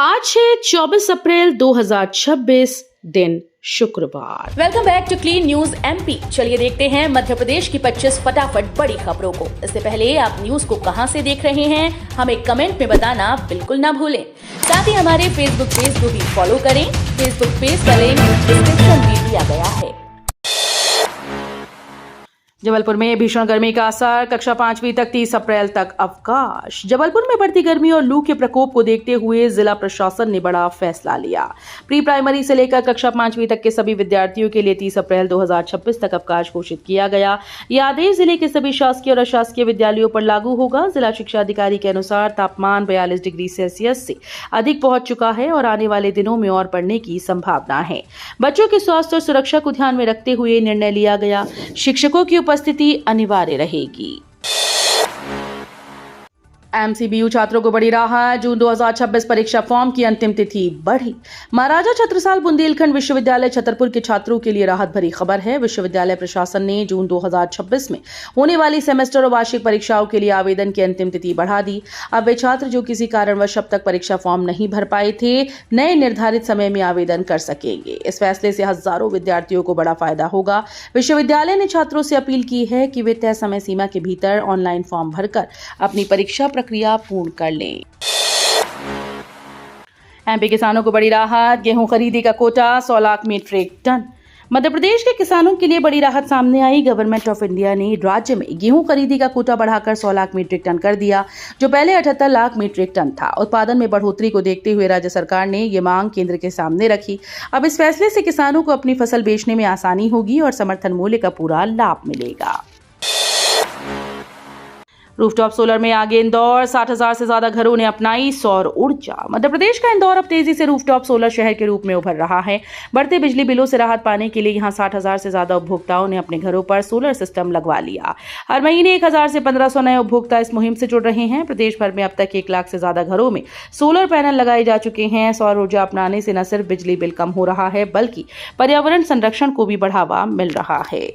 आज है 24 अप्रैल 2026 दिन शुक्रवार। Welcome back to Clean News MP. चलिए देखते हैं मध्य प्रदेश की 25 फटाफट बड़ी खबरों को। इससे पहले आप न्यूज को कहां से देख रहे हैं हमें कमेंट में बताना बिल्कुल ना भूलें। साथ ही हमारे फेसबुक पेज को भी फॉलो करें। फेसबुक पेज का लिंक डिस्क्रिप्शन में दिया गया है। जबलपुर में भीषण गर्मी का असर, कक्षा 5वीं तक 30 अप्रैल तक अवकाश। जबलपुर में बढ़ती गर्मी और लू के प्रकोप को देखते हुए जिला प्रशासन ने बड़ा फैसला लिया। प्री प्राइमरी से लेकर कक्षा 5वीं तक के सभी विद्यार्थियों के लिए 30 अप्रैल 2026 तक अवकाश घोषित किया गया। यह आदेश जिले के सभी शासकीय और अशासकीय विद्यालयों पर लागू होगा। जिला शिक्षा अधिकारी के अनुसार तापमान 42 डिग्री सेल्सियस से अधिक पहुंच चुका है और आने वाले दिनों में और बढ़ने की संभावना है। बच्चों के स्वास्थ्य और सुरक्षा को ध्यान में रखते हुए निर्णय लिया गया। शिक्षकों की उपस्थिति अनिवार्य रहेगी। एमसीबीयू छात्रों को बड़ी राहत, जून 2026 परीक्षा फॉर्म की अंतिम तिथि बढ़ी। महाराजा छत्रसाल बुंदेलखंड विश्वविद्यालय छतरपुर के छात्रों के लिए राहत भरी खबर है। विश्वविद्यालय प्रशासन ने जून 2026 में होने वाली सेमेस्टर और वार्षिक परीक्षाओं के लिए आवेदन की अंतिम तिथि बढ़ा दी। अब वे छात्र जो किसी कारणवश अब तक परीक्षा फॉर्म नहीं भर पाए थे, नए निर्धारित समय में आवेदन कर सकेंगे। इस फैसले से हजारों विद्यार्थियों को बड़ा फायदा होगा। विश्वविद्यालय ने छात्रों से अपील की है कि वे तय समय सीमा के भीतर ऑनलाइन फॉर्म भरकर अपनी परीक्षा प्रक्रिया पूर्ण कर लें। एमपी किसानों को बड़ी राहत, गेहूं खरीदी का कोटा 100 लाख मीट्रिक टन। मध्य प्रदेश के किसानों के लिए बड़ी राहत सामने आई। गवर्नमेंट ऑफ इंडिया ने राज्य में गेहूं खरीदी का कोटा बढ़ाकर 100 लाख मीट्रिक टन कर दिया, जो पहले 78 लाख मीट्रिक टन था। उत्पादन में बढ़ोतरी को देखते हुए राज्य सरकार ने ये मांग केंद्र के सामने रखी। अब इस फैसले से किसानों को अपनी फसल बेचने में आसानी होगी और समर्थन मूल्य का पूरा लाभ मिलेगा। रूफटॉप सोलर में आगे इंदौर, 60,000 से ज्यादा घरों ने अपनाई सौर ऊर्जा। मध्य प्रदेश का इंदौर अब तेजी से रूफटॉप सोलर शहर के रूप में उभर रहा है। बढ़ते बिजली बिलों से राहत पाने के लिए यहां 60,000 से ज्यादा उपभोक्ताओं ने अपने घरों पर सोलर सिस्टम लगवा लिया। हर महीने 1,000 से 1,500 नए उपभोक्ता इस मुहिम से जुड़ रहे हैं। प्रदेश भर में अब तक 1 लाख से ज्यादा घरों में सोलर पैनल लगाए जा चुके हैं। सौर ऊर्जा अपनाने से न सिर्फ बिजली बिल कम हो रहा है, बल्कि पर्यावरण संरक्षण को भी बढ़ावा मिल रहा है।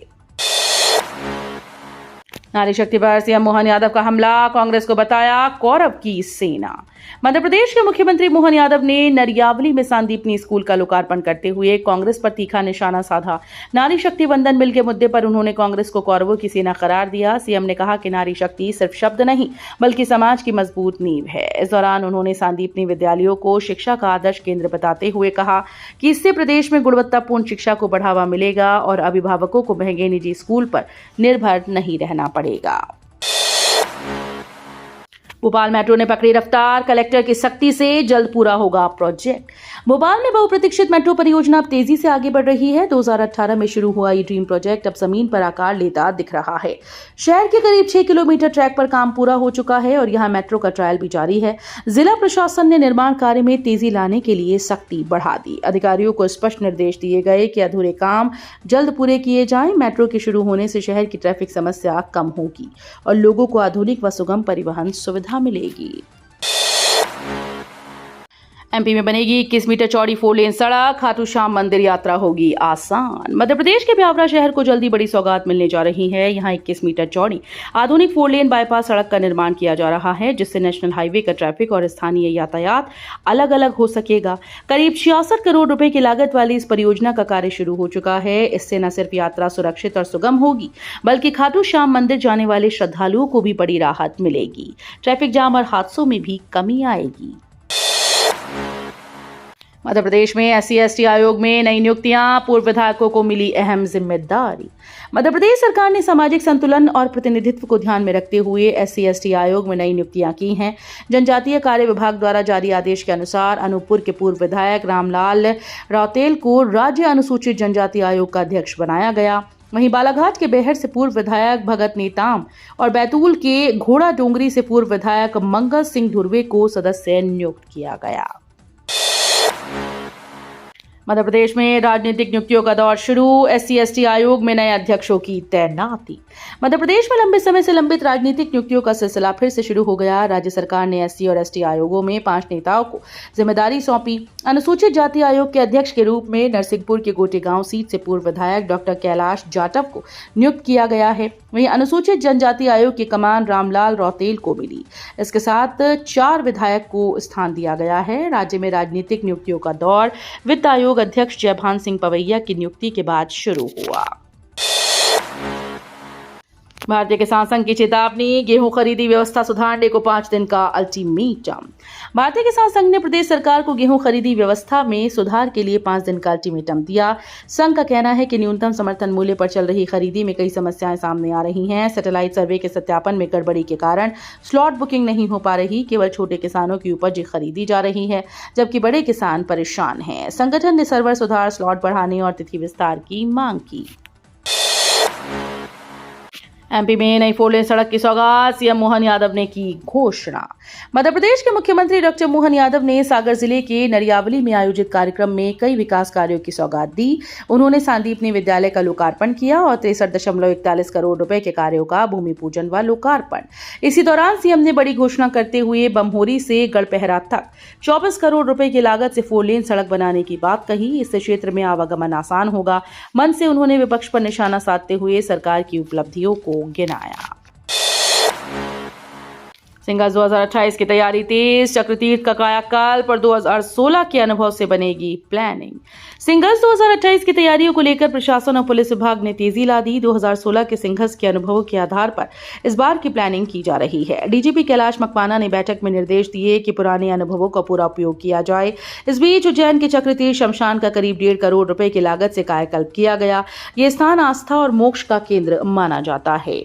नारी शक्ति पर सीएम मोहन यादव का हमला, कांग्रेस को बताया कौरव की सेना। मध्य प्रदेश के मुख्यमंत्री मोहन यादव ने नरियावली में सांदीपनी स्कूल का लोकार्पण करते हुए कांग्रेस पर तीखा निशाना साधा। नारी शक्ति वंदन बिल के मुद्दे पर उन्होंने कांग्रेस को कौरवों की सेना करार दिया। सीएम ने कहा कि नारी शक्ति सिर्फ शब्द नहीं, बल्कि समाज की मजबूत नींव है। इस दौरान उन्होंने सांदीपनी विद्यालयों को शिक्षा का आदर्श केंद्र बताते हुए कहा कि इससे प्रदेश में गुणवत्तापूर्ण शिक्षा को बढ़ावा मिलेगा और अभिभावकों को महंगे निजी स्कूल पर निर्भर नहीं रहना पड़ेगा। भोपाल मेट्रो ने पकड़ी रफ्तार, कलेक्टर की सख्ती से जल्द पूरा होगा प्रोजेक्ट। भोपाल में बहुप्रतीक्षित मेट्रो परियोजना अब तेजी से आगे बढ़ रही है। 2018 में शुरू हुआ ये ड्रीम प्रोजेक्ट अब जमीन पर आकार लेता दिख रहा है। शहर के करीब 6 किलोमीटर ट्रैक पर काम पूरा हो चुका है और यहां मेट्रो का ट्रायल भी जारी है। जिला प्रशासन ने निर्माण कार्य में तेजी लाने के लिए सख्ती बढ़ा दी। अधिकारियों को स्पष्ट निर्देश दिए गए कि अधूरे काम जल्द पूरे किए जाएं। मेट्रो के शुरू होने से शहर की ट्रैफिक समस्या कम होगी और लोगों को आधुनिक व सुगम परिवहन सुविधा मिलेगी। एमपी में बनेगी 21 मीटर चौड़ी 4 लेन सड़क, खाटू श्याम मंदिर यात्रा होगी आसान। मध्य प्रदेश के ब्यावरा शहर को जल्दी बड़ी सौगात मिलने जा रही है। यहां 21 मीटर चौड़ी आधुनिक 4 लेन बाईपास सड़क का निर्माण किया जा रहा है, जिससे नेशनल हाईवे का ट्रैफिक और स्थानीय यातायात अलग अलग हो सकेगा। करीब 66 करोड़ रुपए की लागत वाली इस परियोजना का कार्य शुरू हो चुका है। इससे न सिर्फ यात्रा सुरक्षित और सुगम होगी, बल्कि खाटू श्याम मंदिर जाने वाले श्रद्धालुओं को भी बड़ी राहत मिलेगी। ट्रैफिक जाम और हादसों में भी कमी आएगी। मध्य प्रदेश में SC/ST आयोग में नई नियुक्तियां, पूर्व विधायकों को मिली अहम जिम्मेदारी। मध्य प्रदेश सरकार ने सामाजिक संतुलन और प्रतिनिधित्व को ध्यान में रखते हुए SC/ST आयोग में नई नियुक्तियां की हैं। जनजातीय कार्य विभाग द्वारा जारी आदेश के अनुसार अनूपपुर के पूर्व विधायक रामलाल रौतेल को राज्य अनुसूचित जनजाति आयोग का अध्यक्ष बनाया गया। वहीं बालाघाट के बेहर से पूर्व विधायक भगत नेताम और बैतूल के घोड़ा डोंगरी से पूर्व विधायक मंगल सिंह धुर्वे को सदस्य नियुक्त किया गया। मध्य प्रदेश में राजनीतिक नियुक्तियों का दौर शुरू, SC/ST आयोग में नए अध्यक्षों की तैनाती। मध्य प्रदेश में लंबे समय से लंबित राजनीतिक नियुक्तियों का सिलसिला फिर से शुरू हो गया। राज्य सरकार ने एससी और एसटी आयोगों में 5 नेताओं को जिम्मेदारी सौंपी। अनुसूचित जाति आयोग के अध्यक्ष के रूप में नरसिंहपुर के गोटेगांव सीट से पूर्व विधायक डॉक्टर कैलाश जाटव को नियुक्त किया गया है। वहीं अनुसूचित जनजाति आयोग की कमान रामलाल रौतेल को मिली। इसके साथ 4 विधायक को स्थान दिया गया है। राज्य में राजनीतिक नियुक्तियों का दौर वित्त आयोग अध्यक्ष जयभान सिंह पवैया की नियुक्ति के बाद शुरू हुआ। भारतीय किसान संघ की चेतावनी, गेहूं खरीदी व्यवस्था सुधारने को 5 दिन का अल्टीमेटम। भारतीय किसान संघ ने प्रदेश सरकार को गेहूं खरीदी व्यवस्था में सुधार के लिए 5 दिन का अल्टीमेटम दिया। संघ का कहना है कि न्यूनतम समर्थन मूल्य पर चल रही खरीदी में कई समस्याएं सामने आ रही हैं। सैटेलाइट सर्वे के सत्यापन में गड़बड़ी के कारण स्लॉट बुकिंग नहीं हो पा रही। केवल छोटे किसानों की उपज खरीदी जा रही है, जबकि बड़े किसान परेशान हैं। संगठन ने सर्वर सुधार, स्लॉट बढ़ाने और तिथि विस्तार की मांग की। एमपी में नई 4 लेन सड़क की सौगात, सीएम मोहन यादव ने की घोषणा। मध्य प्रदेश के मुख्यमंत्री डॉक्टर मोहन यादव ने सागर जिले के नरियावली में आयोजित कार्यक्रम में कई विकास कार्यों की सौगात दी। उन्होंने सांदीपनी विद्यालय का लोकार्पण किया और 63.41 करोड़ रुपए के कार्यों का भूमि पूजन व लोकार्पण। इसी दौरान सीएम ने बड़ी घोषणा करते हुए बमहोरी से गढ़पहरा तक 24 करोड़ रुपए की लागत से 4 लेन सड़क बनाने की बात कही। इससे क्षेत्र में आवागमन आसान होगा। मन से उन्होंने विपक्ष पर निशाना साधते हुए सरकार की उपलब्धियों को गिनाया। सिंगल्स 2028 की तैयारी तेज, चक्रतीर्थ का कायाकल्प और 2016 के अनुभव से बनेगी प्लानिंग। सिंगल्स 2028 की तैयारियों को लेकर प्रशासन और पुलिस विभाग ने तेजी ला दी। 2016 के सिंगल्स के अनुभवों के आधार पर इस बार की प्लानिंग की जा रही है। डीजीपी कैलाश मकवाना ने बैठक में निर्देश दिए कि पुराने अनुभवों का पूरा उपयोग किया जाए। इस बीच उज्जैन के चक्रतीर्थ शमशान का करीब 1.5 करोड़ रुपए की लागत से कायाकल्प किया गया। ये स्थान आस्था और मोक्ष का केंद्र माना जाता है।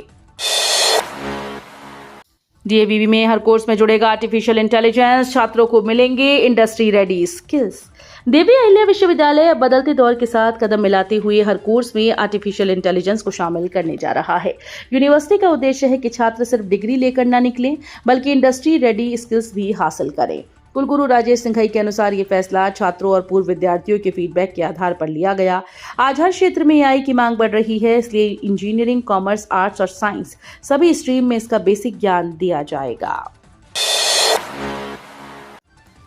डीएवीवी में हर कोर्स में जुड़ेगा आर्टिफिशियल इंटेलिजेंस, छात्रों को मिलेंगे industry ready skills. Devi Ahilya विश्वविद्यालय अब बदलते दौर के साथ कदम मिलाते हुए हर कोर्स में आर्टिफिशियल इंटेलिजेंस को शामिल करने जा रहा है। यूनिवर्सिटी का उद्देश्य है कि छात्र सिर्फ डिग्री लेकर न निकलें, बल्कि इंडस्ट्री रेडी स्किल्स भी हासिल करें। कुलगुरु राजेश सिंघई के अनुसार ये फैसला छात्रों और पूर्व विद्यार्थियों के फीडबैक के आधार पर लिया गया। आज हर क्षेत्र में एआई की मांग बढ़ रही है, इसलिए इंजीनियरिंग, कॉमर्स, आर्ट्स और साइंस सभी स्ट्रीम में इसका बेसिक ज्ञान दिया जाएगा।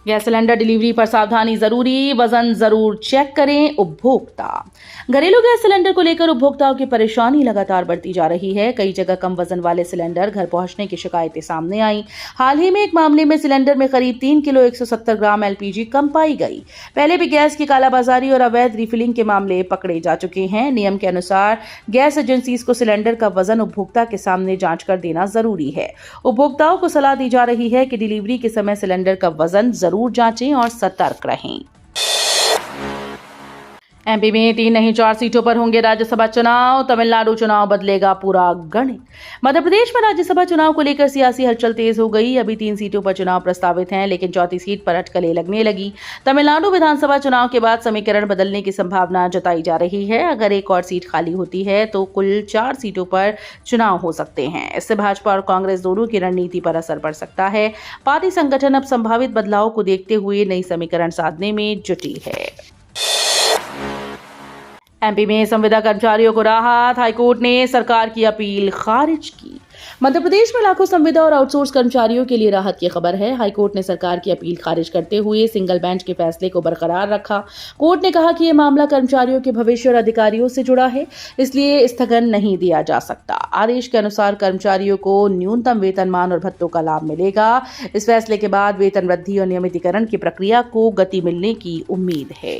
गैस सिलेंडर डिलीवरी पर सावधानी जरूरी, वजन जरूर चेक करें उपभोक्ता। घरेलू गैस सिलेंडर को लेकर उपभोक्ताओं की परेशानी लगातार बढ़ती जा रही है। कई जगह कम वजन वाले सिलेंडर घर पहुंचने की शिकायतें सामने आई। हाल ही में एक मामले में सिलेंडर में करीब 3 किलो 170 ग्राम एलपीजी कम पाई गई। पहले भी गैस की कालाबाजारी और अवैध रिफिलिंग के मामले पकड़े जा चुके हैं। नियम के अनुसार गैस एजेंसीज को सिलेंडर का वजन उपभोक्ता के सामने जांच कर देना जरूरी है। उपभोक्ताओं को सलाह दी जा रही है कि डिलीवरी के समय सिलेंडर का वजन जरूर जांचें और सतर्क रहें। एमपी में 3 नहीं 4 सीटों पर होंगे राज्यसभा चुनाव। तमिलनाडु चुनाव बदलेगा पूरा गणित। मध्य प्रदेश में राज्यसभा चुनाव को लेकर सियासी हलचल तेज हो गई। अभी 3 सीटों पर चुनाव प्रस्तावित हैं, लेकिन चौथी सीट पर अटकलें लगने लगी। तमिलनाडु विधानसभा चुनाव के बाद समीकरण बदलने की संभावना जताई जा रही है। अगर एक और सीट खाली होती है तो कुल 4 सीटों पर चुनाव हो सकते हैं। इससे भाजपा और कांग्रेस दोनों की रणनीति पर असर पड़ सकता है। पार्टी संगठन अब संभावित बदलाव को देखते हुए नई समीकरण साधने में जुटी है। एमपी में संविदा कर्मचारियों को राहत, हाईकोर्ट ने सरकार की अपील खारिज की। मध्य प्रदेश में लाखों संविदा और आउटसोर्स कर्मचारियों के लिए राहत की खबर है। हाईकोर्ट ने सरकार की अपील खारिज करते हुए सिंगल बेंच के फैसले को बरकरार रखा। कोर्ट ने कहा कि यह मामला कर्मचारियों के भविष्य और अधिकारियों से जुड़ा है, इसलिए स्थगन नहीं दिया जा सकता। आदेश के अनुसार कर्मचारियों को न्यूनतम वेतनमान और भत्तों का लाभ मिलेगा। इस फैसले के बाद वेतन वृद्धि और नियमितीकरण की प्रक्रिया को गति मिलने की उम्मीद है।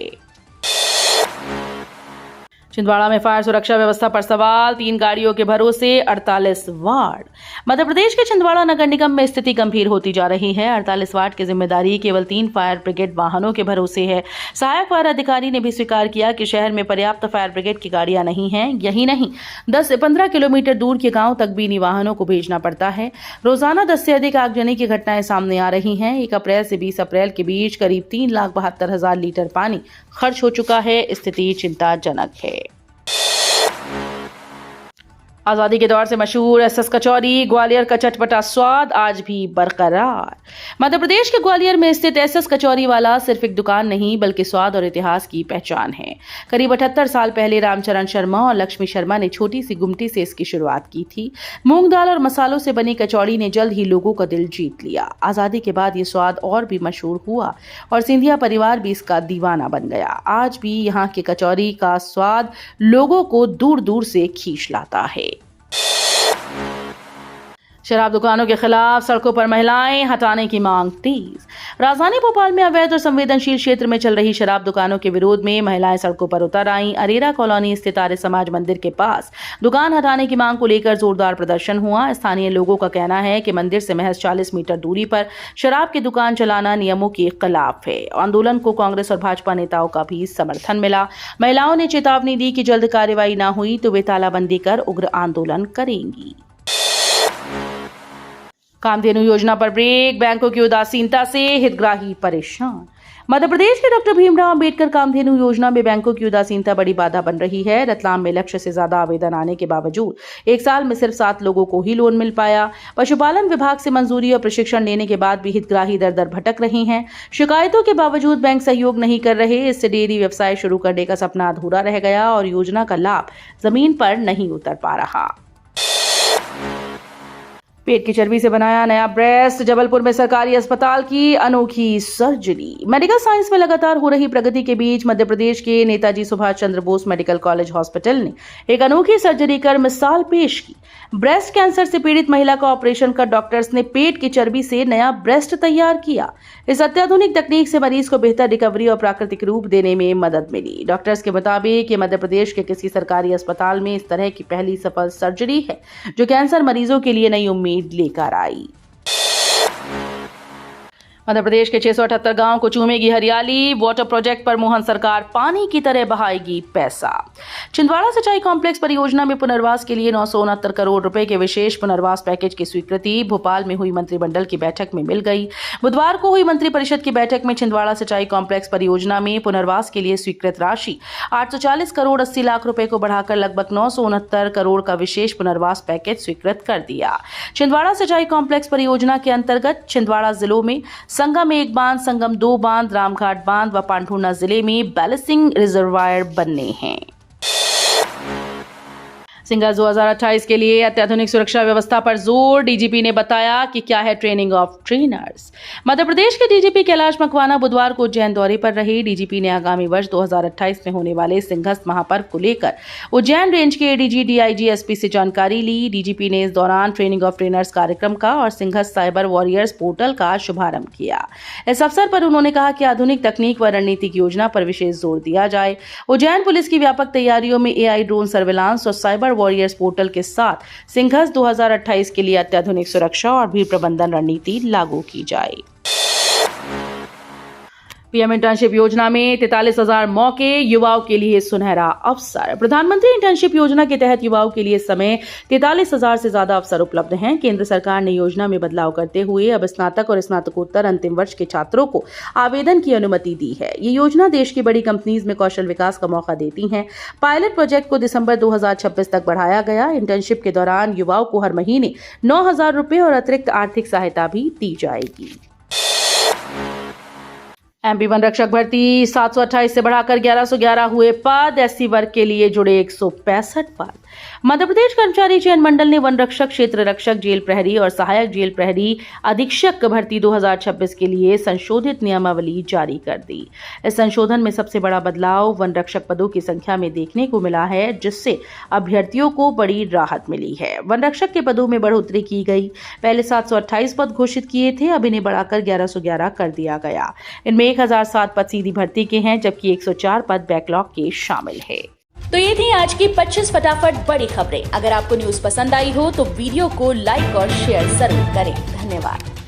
छिंदवाड़ा में फायर सुरक्षा व्यवस्था पर सवाल, 3 गाड़ियों के भरोसे 48 वार्ड। मध्य प्रदेश के छिंदवाड़ा नगर निगम में स्थिति गंभीर होती जा रही है। 48 वार्ड की जिम्मेदारी केवल 3 फायर ब्रिगेड वाहनों के भरोसे है। सहायक फायर अधिकारी ने भी स्वीकार किया कि शहर में पर्याप्त फायर ब्रिगेड की गाड़ियां नहीं हैं। यही नहीं, 10 से 15 किलोमीटर दूर के गांव तक भी इन वाहनों को भेजना पड़ता है। रोजाना 10 से अधिक आगजनी की घटनाएं सामने आ रही हैं। 1 अप्रैल से 20 अप्रैल के बीच करीब 3,72,000 लीटर पानी खर्च हो चुका है। स्थिति चिंताजनक है। आजादी के दौर से मशहूर एसएस कचौरी, ग्वालियर का चटपटा स्वाद आज भी बरकरार। मध्य प्रदेश के ग्वालियर में स्थित एसएस कचौरी वाला सिर्फ एक दुकान नहीं बल्कि स्वाद और इतिहास की पहचान है। करीब 78 साल पहले रामचरण शर्मा और लक्ष्मी शर्मा ने छोटी सी गुमटी से इसकी शुरुआत की थी। मूंग दाल और मसालों से बनी कचौड़ी ने जल्द ही लोगों का दिल जीत लिया। आजादी के बाद ये स्वाद और भी मशहूर हुआ और सिंधिया परिवार भी इसका दीवाना बन गया। आज भी यहाँ की कचौरी का स्वाद लोगों को दूर दूर से खींच लाता है। शराब दुकानों के खिलाफ सड़कों पर महिलाएं हटाने की मांग तेज। राजधानी भोपाल में अवैध और संवेदनशील क्षेत्र में चल रही शराब दुकानों के विरोध में महिलाएं सड़कों पर उतर आईं। अरेरा कॉलोनी स्थित आर्य समाज मंदिर के पास दुकान हटाने की मांग को लेकर जोरदार प्रदर्शन हुआ। स्थानीय लोगों का कहना है कि मंदिर से महज 40 मीटर दूरी पर शराब की दुकान चलाना नियमों के खिलाफ है। आंदोलन को कांग्रेस और भाजपा नेताओं का भी समर्थन मिला। महिलाओं ने चेतावनी दी कि जल्द कार्रवाई न हुई तो वे तालाबंदी कर उग्र आंदोलन करेंगी। कामधेनु योजना पर ब्रेक, बैंकों की उदासीनता से हितग्राही परेशान। मध्य प्रदेश के डॉक्टर भीमराव अंबेडकर कामधेनु योजना में बैंकों की उदासीनता बड़ी बाधा बन रही है। रतलाम में लक्ष्य से ज्यादा आवेदन आने के बावजूद एक साल में सिर्फ 7 लोगों को ही लोन मिल पाया। पशुपालन विभाग से मंजूरी और प्रशिक्षण लेने के बाद भी हितग्राही दर दर भटक रहे हैं। शिकायतों के बावजूद बैंक सहयोग नहीं कर रहे। इससे डेयरी व्यवसाय शुरू करने का सपना अधूरा रह गया और योजना का लाभ जमीन पर नहीं उतर पा रहा। पेट की चर्बी से बनाया नया ब्रेस्ट, जबलपुर में सरकारी अस्पताल की अनोखी सर्जरी। मेडिकल साइंस में लगातार हो रही प्रगति के बीच मध्य प्रदेश के Netaji Subhash Chandra Bose medical college hospital ने एक अनोखी सर्जरी कर मिसाल पेश की। ब्रेस्ट कैंसर से पीड़ित महिला का ऑपरेशन कर डॉक्टर्स ने पेट की चर्बी से नया ब्रेस्ट तैयार किया। इस अत्याधुनिक तकनीक से मरीज को बेहतर रिकवरी और प्राकृतिक रूप देने में मदद मिली। डॉक्टर्स के मुताबिक ये मध्य प्रदेश के किसी सरकारी अस्पताल में इस तरह की पहली सफल सर्जरी है जो कैंसर मरीजों के लिए नई उम्मीद लेकर आई। मध्य प्रदेश के 678 गांव को चूमेगी हरियाली। वाटर प्रोजेक्ट पर मोहन सरकार पानी की तरह बहाएगी पैसा। छिंदवाड़ा सिंचाई कॉम्प्लेक्स परियोजना में पुनर्वास के लिए 969 करोड़ रुपए के विशेष पुनर्वास पैकेज की स्वीकृति भोपाल में हुई मंत्रिमंडल की बैठक में मिल गई। बुधवार को हुई मंत्रिपरिषद की बैठक में छिंदवाड़ा सिंचाई कॉम्प्लेक्स परियोजना में पुनर्वास के लिए स्वीकृत राशि 840 करोड़ 80 लाख रुपए को बढ़ाकर लगभग 969 करोड़ का विशेष पुनर्वास पैकेज स्वीकृत कर दिया। छिंदवाड़ा सिंचाई कॉम्प्लेक्स परियोजना के अंतर्गत छिंदवाड़ा जिलों में संगम 1 बांध, संगम 2 बांध, रामघाट बांध व पांढुर्णा जिले में बैलेंसिंग रिजर्वायर बनने हैं। सिंघस 2028 के लिए अत्याधुनिक सुरक्षा व्यवस्था पर जोर। डीजीपी ने बताया कि क्या है training of trainers. Madhya Pradesh के डीजीपी कैलाश मकवाना बुधवार को उज्जैन दौरे पर रहे। डीजीपी ने आगामी वर्ष 2028 में होने वाले सिंघस महापर्व को लेकर उज्जैन रेंज के एडीजी, डीआईजी, एसपी से जानकारी ली। डीजीपी ने इस दौरान ट्रेनिंग ऑफ ट्रेनर्स कार्यक्रम का और सिंघस साइबर वॉरियर्स पोर्टल का शुभारंभ किया। इस अवसर पर उन्होंने कहा कि आधुनिक तकनीक व रणनीतिक योजना पर विशेष जोर दिया जाए। उज्जैन पुलिस की व्यापक तैयारियों में एआई ड्रोन सर्विलांस और साइबर वॉरियर्स पोर्टल के साथ सिंघस 2028 के लिए अत्याधुनिक सुरक्षा और भीड़ प्रबंधन रणनीति लागू की जाए। पीएम इंटर्नशिप योजना में 43,000 मौके, युवाओं के लिए सुनहरा अवसर। प्रधानमंत्री इंटर्नशिप योजना के तहत युवाओं के लिए इस समय 43,000 से ज्यादा अवसर उपलब्ध हैं। केंद्र सरकार ने योजना में बदलाव करते हुए अब स्नातक और स्नातकोत्तर अंतिम वर्ष के छात्रों को आवेदन की अनुमति दी है। ये योजना देश की बड़ी कंपनीज में कौशल विकास का मौका देती है। पायलट प्रोजेक्ट को दिसंबर 2026 तक बढ़ाया गया। इंटर्नशिप के दौरान युवाओं को हर महीने 9,000 रुपए और अतिरिक्त आर्थिक सहायता भी दी जाएगी। एमपी वन रक्षक भर्ती 728 से बढ़ाकर 1111 हुए पद। एससी वर्ग के लिए जुड़े 165 पद। मध्य प्रदेश कर्मचारी चयन मंडल ने वन रक्षक, क्षेत्र रक्षक, जेल प्रहरी और सहायक जेल प्रहरी अधीक्षक भर्ती 2026 के लिए संशोधित नियमावली जारी कर दी। इस संशोधन में सबसे बड़ा बदलाव वन रक्षक पदों की संख्या में देखने को मिला है, जिससे अभ्यर्थियों को बड़ी राहत मिली है। वन रक्षक के पदों में बढ़ोतरी की गई। पहले 728 पद घोषित किए थे, अब इन्हें बढ़ाकर 1111 कर दिया गया। इनमें 1007 पद सीधी भर्ती के हैं, जबकि 104 पद बैकलॉग के शामिल है। तो ये थी आज की 25 फटाफट बड़ी खबरें। अगर आपको न्यूज पसंद आई हो तो वीडियो को लाइक और शेयर जरूर करें। धन्यवाद।